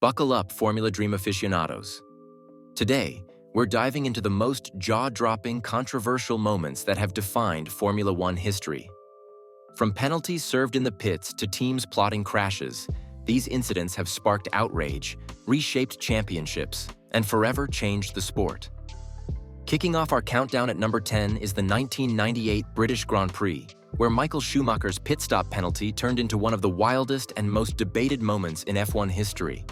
Buckle up, Formula Dream aficionados. Today, we're diving into the most jaw-dropping, controversial moments that have defined Formula One history. From penalties served in the pits to teams plotting crashes, these incidents have sparked outrage, reshaped championships, and forever changed the sport. Kicking off our countdown at number 10 is the 1998 British Grand Prix, where Michael Schumacher's pit stop penalty turned into one of the wildest and most debated moments in F1 history.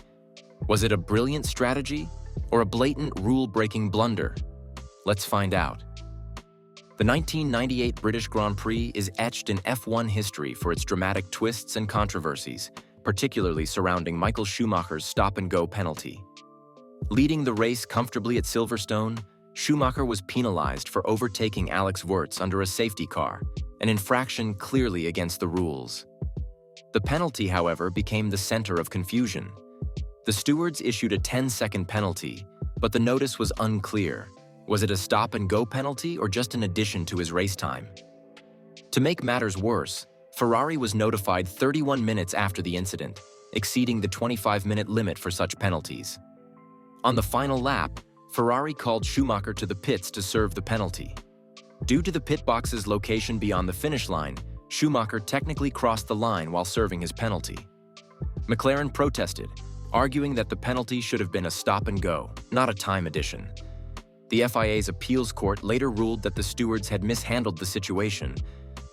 Was it a brilliant strategy or a blatant rule-breaking blunder? Let's find out. The 1998 British Grand Prix is etched in F1 history for its dramatic twists and controversies, particularly surrounding Michael Schumacher's stop-and-go penalty. Leading the race comfortably at Silverstone, Schumacher was penalized for overtaking Alex Wurz under a safety car, an infraction clearly against the rules. The penalty, however, became the center of confusion. The stewards issued a 10-second penalty, but the notice was unclear. Was it a stop-and-go penalty or just an addition to his race time? To make matters worse, Ferrari was notified 31 minutes after the incident, exceeding the 25-minute limit for such penalties. On the final lap, Ferrari called Schumacher to the pits to serve the penalty. Due to the pit box's location beyond the finish line, Schumacher technically crossed the line while serving his penalty. McLaren protested, arguing that the penalty should have been a stop-and-go, not a time addition. The FIA's appeals court later ruled that the stewards had mishandled the situation,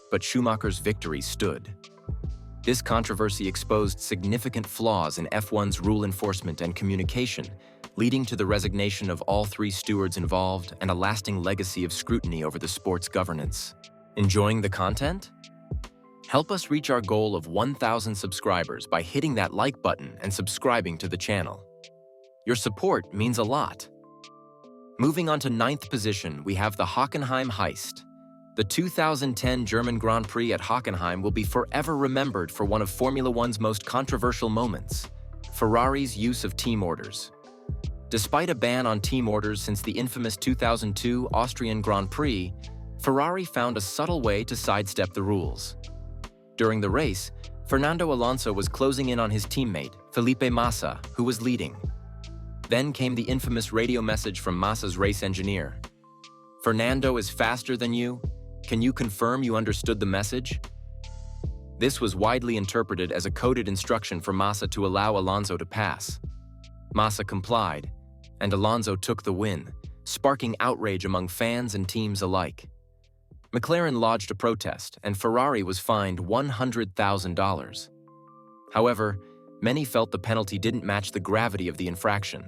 but Schumacher's victory stood. This controversy exposed significant flaws in F1's rule enforcement and communication, leading to the resignation of all three stewards involved and a lasting legacy of scrutiny over the sport's governance. Enjoying the content? Help us reach our goal of 1,000 subscribers by hitting that like button and subscribing to the channel. Your support means a lot. Moving on to 9th position, we have the Hockenheim Heist. The 2010 German Grand Prix at Hockenheim will be forever remembered for one of Formula One's most controversial moments: Ferrari's use of team orders. Despite a ban on team orders since the infamous 2002 Austrian Grand Prix, Ferrari found a subtle way to sidestep the rules. During the race, Fernando Alonso was closing in on his teammate, Felipe Massa, who was leading. Then came the infamous radio message from Massa's race engineer. "Fernando is faster than you. Can you confirm you understood the message?" This was widely interpreted as a coded instruction for Massa to allow Alonso to pass. Massa complied, and Alonso took the win, sparking outrage among fans and teams alike. McLaren lodged a protest, and Ferrari was fined $100,000. However, many felt the penalty didn't match the gravity of the infraction.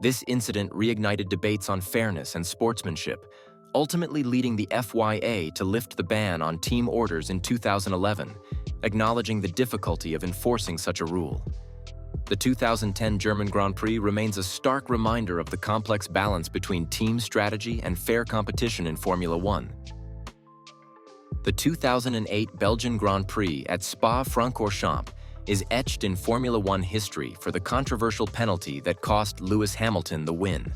This incident reignited debates on fairness and sportsmanship, ultimately leading the FIA to lift the ban on team orders in 2011, acknowledging the difficulty of enforcing such a rule. The 2010 German Grand Prix remains a stark reminder of the complex balance between team strategy and fair competition in Formula One. The 2008 Belgian Grand Prix at Spa-Francorchamps is etched in Formula One history for the controversial penalty that cost Lewis Hamilton the win.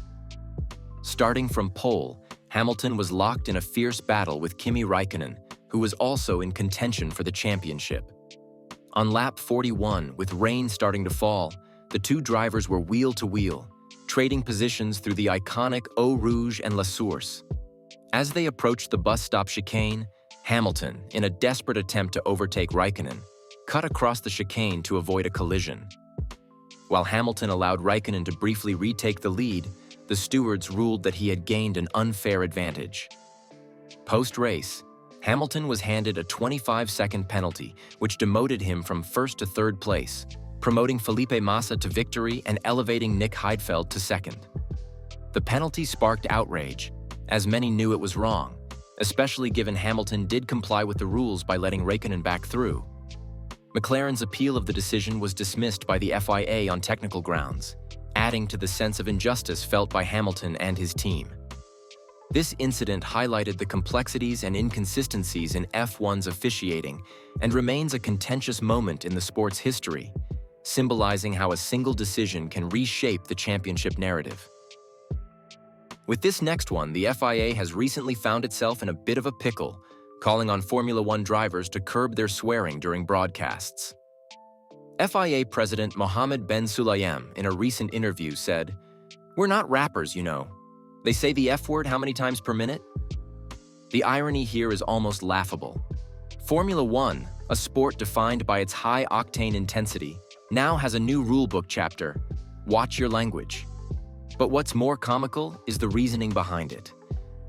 Starting from pole, Hamilton was locked in a fierce battle with Kimi Räikkönen, who was also in contention for the championship. On lap 41, with rain starting to fall, the two drivers were wheel-to-wheel, trading positions through the iconic Eau Rouge and La Source. As they approached the bus stop chicane, Hamilton, in a desperate attempt to overtake Räikkönen, cut across the chicane to avoid a collision. While Hamilton allowed Räikkönen to briefly retake the lead, the stewards ruled that he had gained an unfair advantage. Post-race, Hamilton was handed a 25-second penalty, which demoted him from first to third place, promoting Felipe Massa to victory and elevating Nick Heidfeld to second. The penalty sparked outrage, as many knew it was wrong, especially given Hamilton did comply with the rules by letting Räikkönen back through. McLaren's appeal of the decision was dismissed by the FIA on technical grounds, adding to the sense of injustice felt by Hamilton and his team. This incident highlighted the complexities and inconsistencies in F1's officiating and remains a contentious moment in the sport's history, symbolizing how a single decision can reshape the championship narrative. With this next one, the FIA has recently found itself in a bit of a pickle, calling on Formula One drivers to curb their swearing during broadcasts. FIA President Mohammed Ben Sulayem, in a recent interview, said, "We're not rappers, you know. They say the F word how many times per minute?" The irony here is almost laughable. Formula One, a sport defined by its high-octane intensity, now has a new rulebook chapter: watch your language. But what's more comical is the reasoning behind it.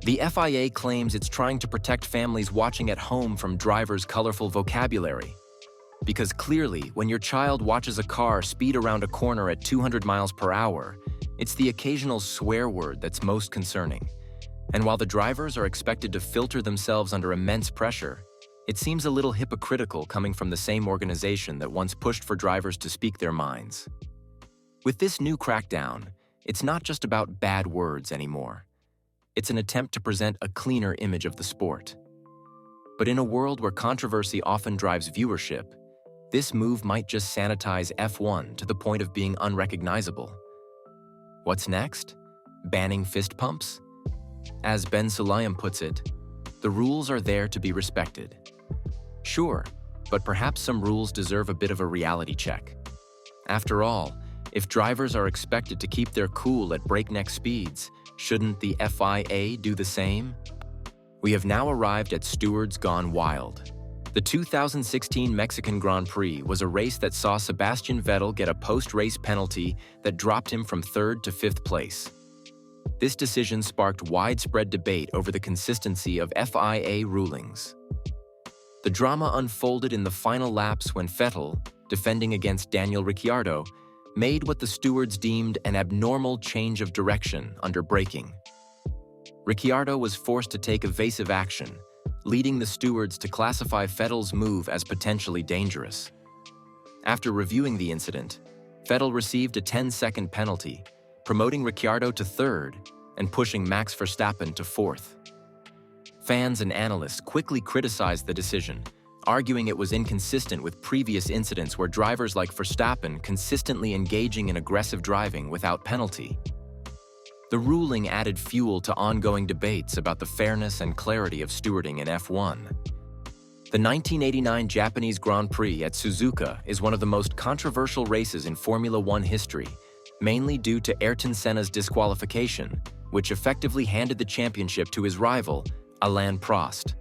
The FIA claims it's trying to protect families watching at home from drivers' colorful vocabulary. Because clearly, when your child watches a car speed around a corner at 200 miles per hour, it's the occasional swear word that's most concerning. And while the drivers are expected to filter themselves under immense pressure, it seems a little hypocritical coming from the same organization that once pushed for drivers to speak their minds. With this new crackdown, it's not just about bad words anymore. It's an attempt to present a cleaner image of the sport. But in a world where controversy often drives viewership, this move might just sanitize F1 to the point of being unrecognizable. What's next? Banning fist pumps? As Ben Sulayem puts it, the rules are there to be respected. Sure, but perhaps some rules deserve a bit of a reality check. After all, if drivers are expected to keep their cool at breakneck speeds, shouldn't the FIA do the same? We have now arrived at Stewards Gone Wild. The 2016 Mexican Grand Prix was a race that saw Sebastian Vettel get a post-race penalty that dropped him from 3rd to 5th place. This decision sparked widespread debate over the consistency of FIA rulings. The drama unfolded in the final laps when Vettel, defending against Daniel Ricciardo, made what the stewards deemed an abnormal change of direction under braking. Ricciardo was forced to take evasive action, leading the stewards to classify Vettel's move as potentially dangerous. After reviewing the incident, Vettel received a 10-second penalty, promoting Ricciardo to 3rd and pushing Max Verstappen to 4th. Fans and analysts quickly criticized the decision, arguing it was inconsistent with previous incidents where drivers like Verstappen consistently engaging in aggressive driving without penalty. The ruling added fuel to ongoing debates about the fairness and clarity of stewarding in F1. The 1989 Japanese Grand Prix at Suzuka is one of the most controversial races in Formula One history, mainly due to Ayrton Senna's disqualification, which effectively handed the championship to his rival, Alain Prost.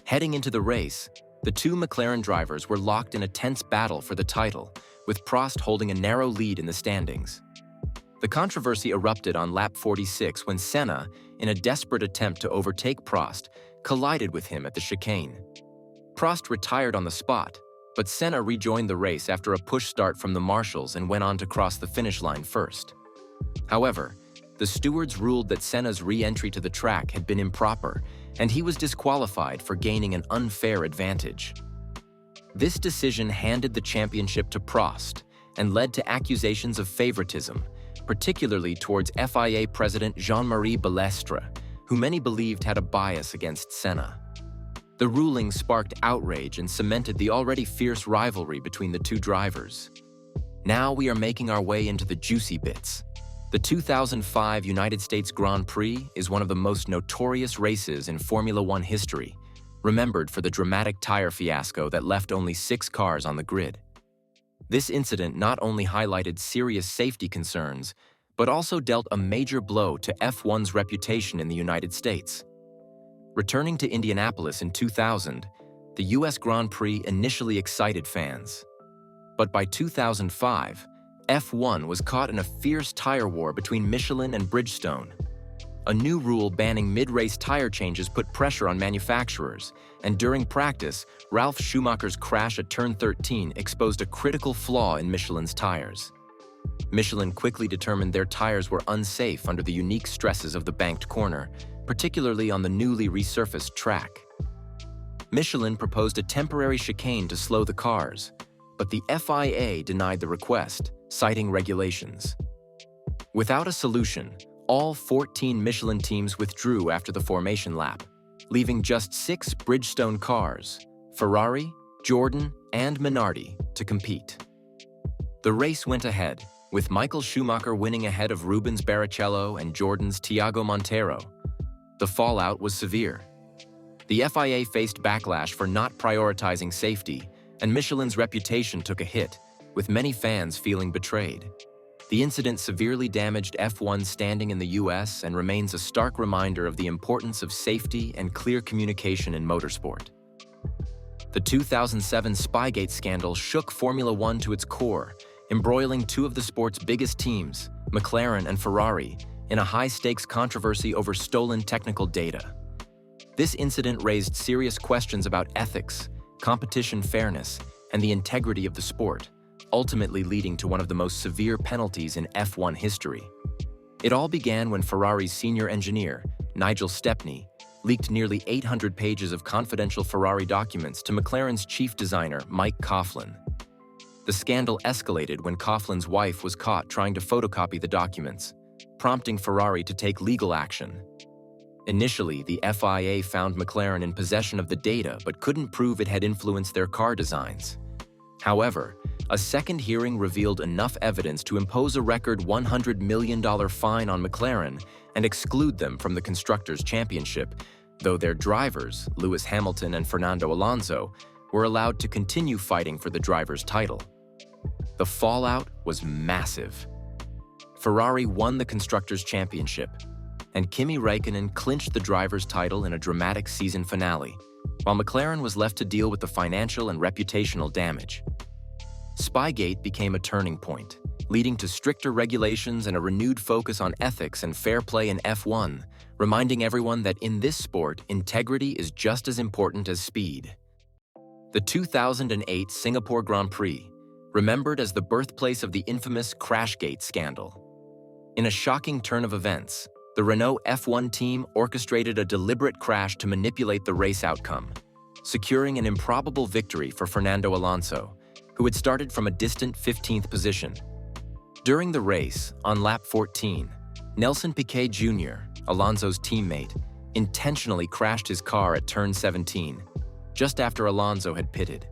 Heading into the race, the two McLaren drivers were locked in a tense battle for the title, with Prost holding a narrow lead in the standings. The controversy erupted on lap 46 when Senna, in a desperate attempt to overtake Prost, collided with him at the chicane. Prost retired on the spot, but Senna rejoined the race after a push start from the marshals and went on to cross the finish line first. However, the stewards ruled that Senna's re-entry to the track had been improper, and he was disqualified for gaining an unfair advantage. This decision handed the championship to Prost and led to accusations of favoritism, particularly towards FIA President Jean-Marie Balestre, who many believed had a bias against Senna. The ruling sparked outrage and cemented the already fierce rivalry between the two drivers. Now we are making our way into the juicy bits. The 2005 United States Grand Prix is one of the most notorious races in Formula One history, remembered for the dramatic Tyre Fiasco that left only 6 cars on the grid. This incident not only highlighted serious safety concerns, but also dealt a major blow to F1's reputation in the United States. Returning to Indianapolis in 2000, the US Grand Prix initially excited fans. But by 2005, F1 was caught in a fierce tire war between Michelin and Bridgestone. A new rule banning mid-race tire changes put pressure on manufacturers, and during practice, Ralf Schumacher's crash at turn 13 exposed a critical flaw in Michelin's tires. Michelin quickly determined their tires were unsafe under the unique stresses of the banked corner, particularly on the newly resurfaced track. Michelin proposed a temporary chicane to slow the cars, but the FIA denied the request, citing regulations. Without a solution, all 14 Michelin teams withdrew after the formation lap, leaving just 6 Bridgestone cars, Ferrari, Jordan, and Minardi, to compete. The race went ahead, with Michael Schumacher winning ahead of Rubens Barrichello and Jordan's Thiago Monteiro. The fallout was severe. The FIA faced backlash for not prioritizing safety, and Michelin's reputation took a hit, with many fans feeling betrayed. The incident severely damaged F1's standing in the US and remains a stark reminder of the importance of safety and clear communication in motorsport. The 2007 Spygate scandal shook Formula One to its core, embroiling two of the sport's biggest teams, McLaren and Ferrari, in a high-stakes controversy over stolen technical data. This incident raised serious questions about ethics, competition fairness, and the integrity of the sport, ultimately leading to one of the most severe penalties in F1 history. It all began when Ferrari's senior engineer, Nigel Stepney, leaked nearly 800 pages of confidential Ferrari documents to McLaren's chief designer, Mike Coughlin. The scandal escalated when Coughlin's wife was caught trying to photocopy the documents, prompting Ferrari to take legal action. Initially, the FIA found McLaren in possession of the data but couldn't prove it had influenced their car designs. However, a second hearing revealed enough evidence to impose a record $100 million fine on McLaren and exclude them from the Constructors' Championship, though their drivers, Lewis Hamilton and Fernando Alonso, were allowed to continue fighting for the driver's title. The fallout was massive. Ferrari won the Constructors' Championship, and Kimi Räikkönen clinched the driver's title in a dramatic season finale, while McLaren was left to deal with the financial and reputational damage. Spygate became a turning point, leading to stricter regulations and a renewed focus on ethics and fair play in F1, reminding everyone that in this sport, integrity is just as important as speed. The 2008 Singapore Grand Prix, remembered as the birthplace of the infamous Crashgate scandal. In a shocking turn of events, the Renault F1 team orchestrated a deliberate crash to manipulate the race outcome, securing an improbable victory for Fernando Alonso, who had started from a distant 15th position. During the race, on lap 14, Nelson Piquet Jr., Alonso's teammate, intentionally crashed his car at turn 17, just after Alonso had pitted.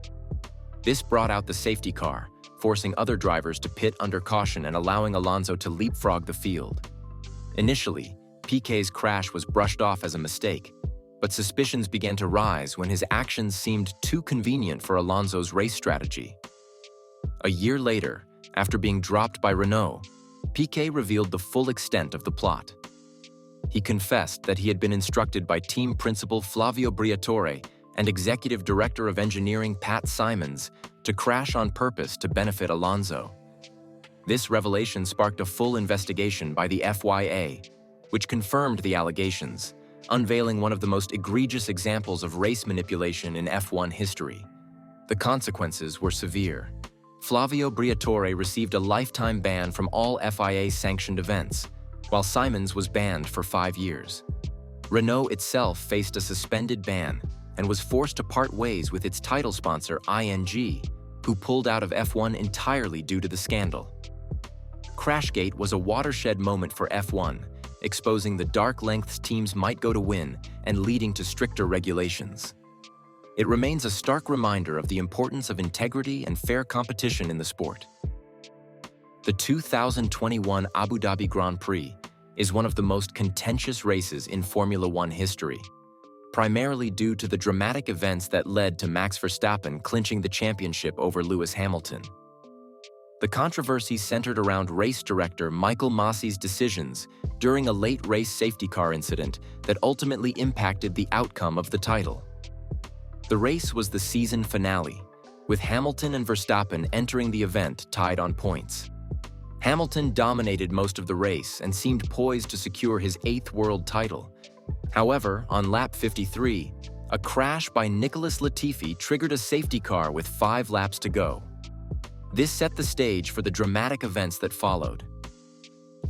This brought out the safety car, forcing other drivers to pit under caution and allowing Alonso to leapfrog the field. Initially, Piquet's crash was brushed off as a mistake, but suspicions began to rise when his actions seemed too convenient for Alonso's race strategy. A year later, after being dropped by Renault, Piquet revealed the full extent of the plot. He confessed that he had been instructed by team principal Flavio Briatore and executive director of engineering Pat Simons to crash on purpose to benefit Alonso. This revelation sparked a full investigation by the FIA, which confirmed the allegations, unveiling one of the most egregious examples of race manipulation in F1 history. The consequences were severe. Flavio Briatore received a lifetime ban from all FIA-sanctioned events, while Simons was banned for 5 years. Renault itself faced a suspended ban and was forced to part ways with its title sponsor, ING, who pulled out of F1 entirely due to the scandal. Crashgate was a watershed moment for F1, exposing the dark lengths teams might go to win and leading to stricter regulations. It remains a stark reminder of the importance of integrity and fair competition in the sport. The 2021 Abu Dhabi Grand Prix is one of the most contentious races in Formula One history, primarily due to the dramatic events that led to Max Verstappen clinching the championship over Lewis Hamilton. The controversy centered around race director Michael Massey's decisions during a late race safety car incident that ultimately impacted the outcome of the title. The race was the season finale, with Hamilton and Verstappen entering the event tied on points. Hamilton dominated most of the race and seemed poised to secure his 8th world title. However, on lap 53, a crash by Nicholas Latifi triggered a safety car with 5 laps to go. This set the stage for the dramatic events that followed.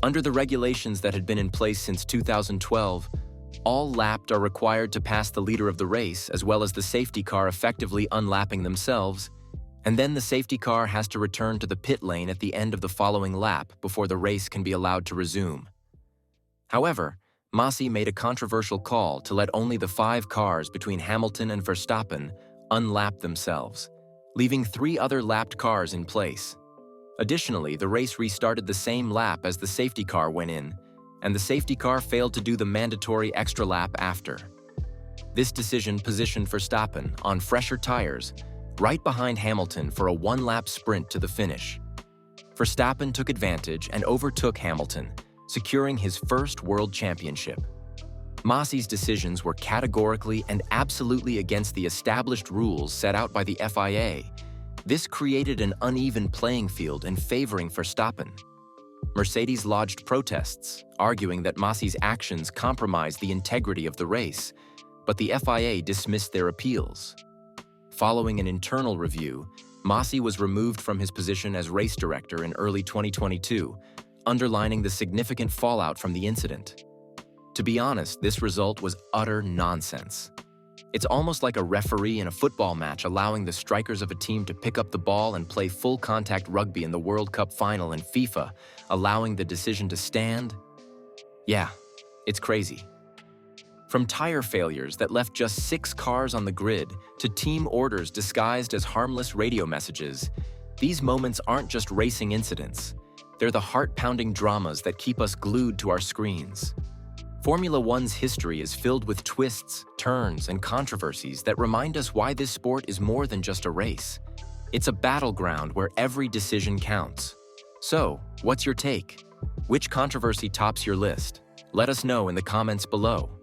Under the regulations that had been in place since 2012, all lapped are required to pass the leader of the race, as well as the safety car effectively unlapping themselves, and then the safety car has to return to the pit lane at the end of the following lap before the race can be allowed to resume. However, Massey made a controversial call to let only the 5 cars between Hamilton and Verstappen unlap themselves, leaving 3 other lapped cars in place. Additionally, the race restarted the same lap as the safety car went in, and the safety car failed to do the mandatory extra lap after. This decision positioned Verstappen, on fresher tires, right behind Hamilton for a one-lap sprint to the finish. Verstappen took advantage and overtook Hamilton, securing his first world championship. Massi's decisions were categorically and absolutely against the established rules set out by the FIA. This created an uneven playing field in favoring Verstappen. Mercedes lodged protests, arguing that Massi's actions compromised the integrity of the race, but the FIA dismissed their appeals. Following an internal review, Massi was removed from his position as race director in early 2022, underlining the significant fallout from the incident. To be honest, this result was utter nonsense. It's almost like a referee in a football match allowing the strikers of a team to pick up the ball and play full-contact rugby in the World Cup final in FIFA, allowing the decision to stand. Yeah, it's crazy. From tire failures that left just 6 cars on the grid to team orders disguised as harmless radio messages, these moments aren't just racing incidents. They're the heart-pounding dramas that keep us glued to our screens. Formula One's history is filled with twists, turns, and controversies that remind us why this sport is more than just a race. It's a battleground where every decision counts. So, what's your take? Which controversy tops your list? Let us know in the comments below.